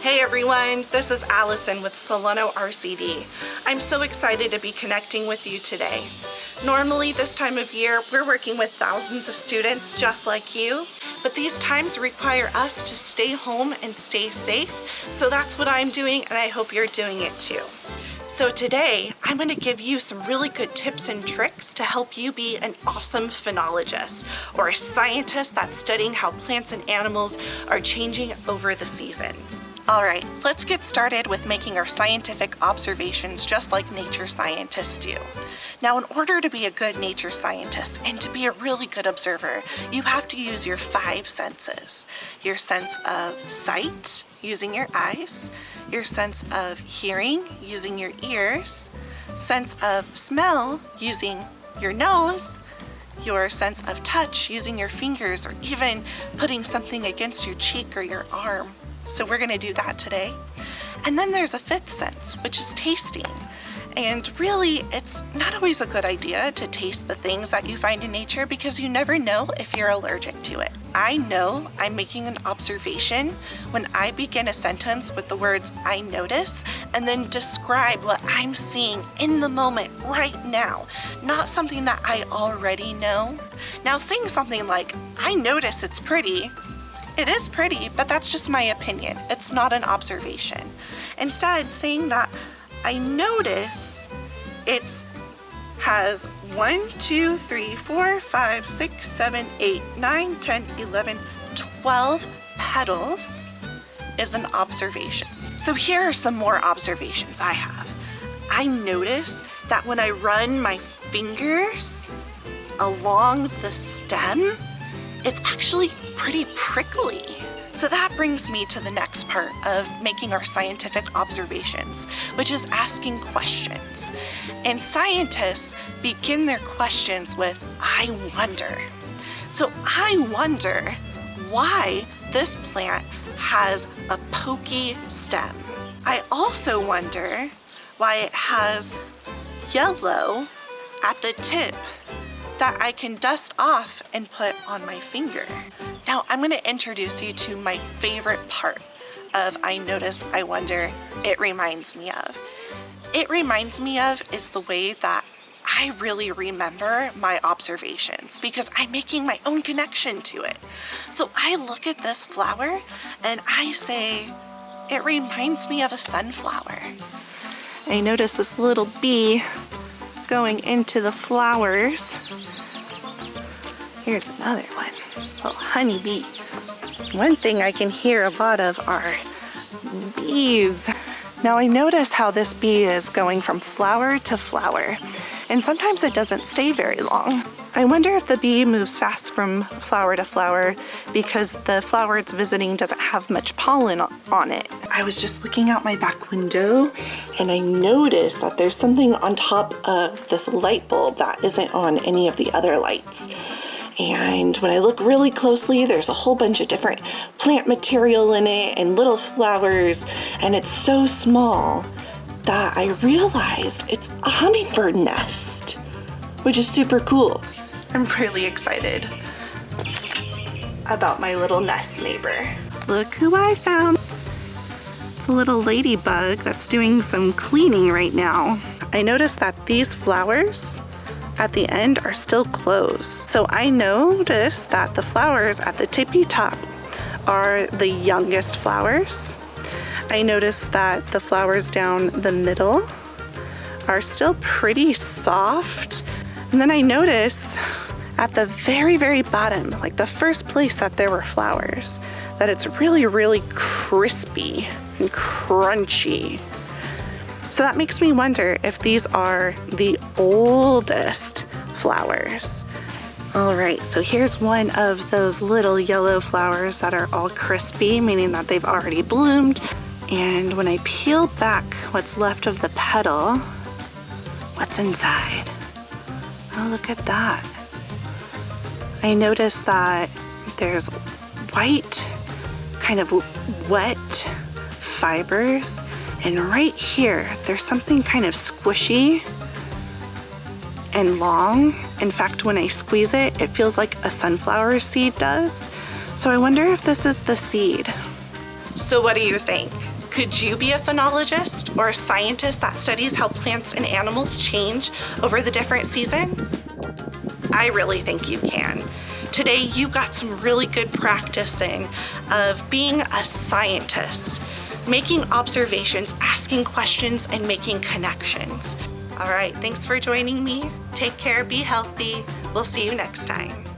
Hey everyone, this is Allison with Solano RCD. I'm so excited to be connecting with you today. Normally this time of year, we're working with thousands of students just like you, but these times require us to stay home and stay safe. So that's what I'm doing, and I hope you're doing it too. So today, I'm going to give you some really good tips and tricks to help you be an awesome phenologist, or a scientist that's studying how plants and animals are changing over the seasons. All right, let's get started with making our scientific observations just like nature scientists do. Now, in order to be a good nature scientist and to be a really good observer, you have to use your 5 senses. Your sense of sight, using your eyes, your sense of hearing, using your ears, sense of smell, using your nose, your sense of touch, using your fingers, or even putting something against your cheek or your arm. So we're gonna do that today. And then there's a 5th sense, which is tasting. And really, it's not always a good idea to taste the things that you find in nature because you never know if you're allergic to it. I know I'm making an observation when I begin a sentence with the words "I notice" and then describe what I'm seeing in the moment right now, not something that I already know. Now, saying something like, "I notice it's pretty," it is pretty, but that's just my opinion. It's not an observation. Instead, saying that I notice it has 1, 2, 3, 4, 5, 6, 7, 8, 9, 10, 11, 12 petals is an observation. So here are some more observations I have. I notice that when I run my fingers along the stem, it's actually pretty prickly. So that brings me to the next part of making our scientific observations, which is asking questions. And scientists begin their questions with, "I wonder." So I wonder why this plant has a pokey stem. I also wonder why it has yellow at the tip that I can dust off and put on my finger. Now I'm going to introduce you to my favorite part of I notice, I wonder, it reminds me of. It reminds me of is the way that I really remember my observations because I'm making my own connection to it. So I look at this flower and I say, it reminds me of a sunflower. I notice this little bee going into the flowers. Here's another one, little honeybee. One thing I can hear a lot of are bees. Now I notice how this bee is going from flower to flower, and sometimes it doesn't stay very long. I wonder if the bee moves fast from flower to flower because the flower it's visiting doesn't have much pollen on it. I was just looking out my back window and I noticed that there's something on top of this light bulb that isn't on any of the other lights. And when I look really closely, there's a whole bunch of different plant material in it and little flowers, and it's so small that I realized it's a hummingbird nest, which is super cool. I'm really excited about my little nest neighbor. Look who I found. It's a little ladybug that's doing some cleaning right now. I noticed that these flowers at the end are still closed. So I noticed that the flowers at the tippy top are the youngest flowers. I noticed that the flowers down the middle are still pretty soft. And then I noticed at the very, very bottom, like the first place that there were flowers, that it's really, really crispy and crunchy. So that makes me wonder if these are the oldest flowers. All right, so here's one of those little yellow flowers that are all crispy, meaning that they've already bloomed. And when I peel back what's left of the petal, what's inside? Oh, look at that. I noticed that there's white, kind of wet fibers. And right here, there's something kind of squishy and long. In fact, when I squeeze it, it feels like a sunflower seed does. So I wonder if this is the seed. So what do you think? Could you be a phenologist or a scientist that studies how plants and animals change over the different seasons? I really think you can. Today you got some really good practice in of being a scientist, making observations, asking questions, and making connections. All right, thanks for joining me. Take care, be healthy. We'll see you next time.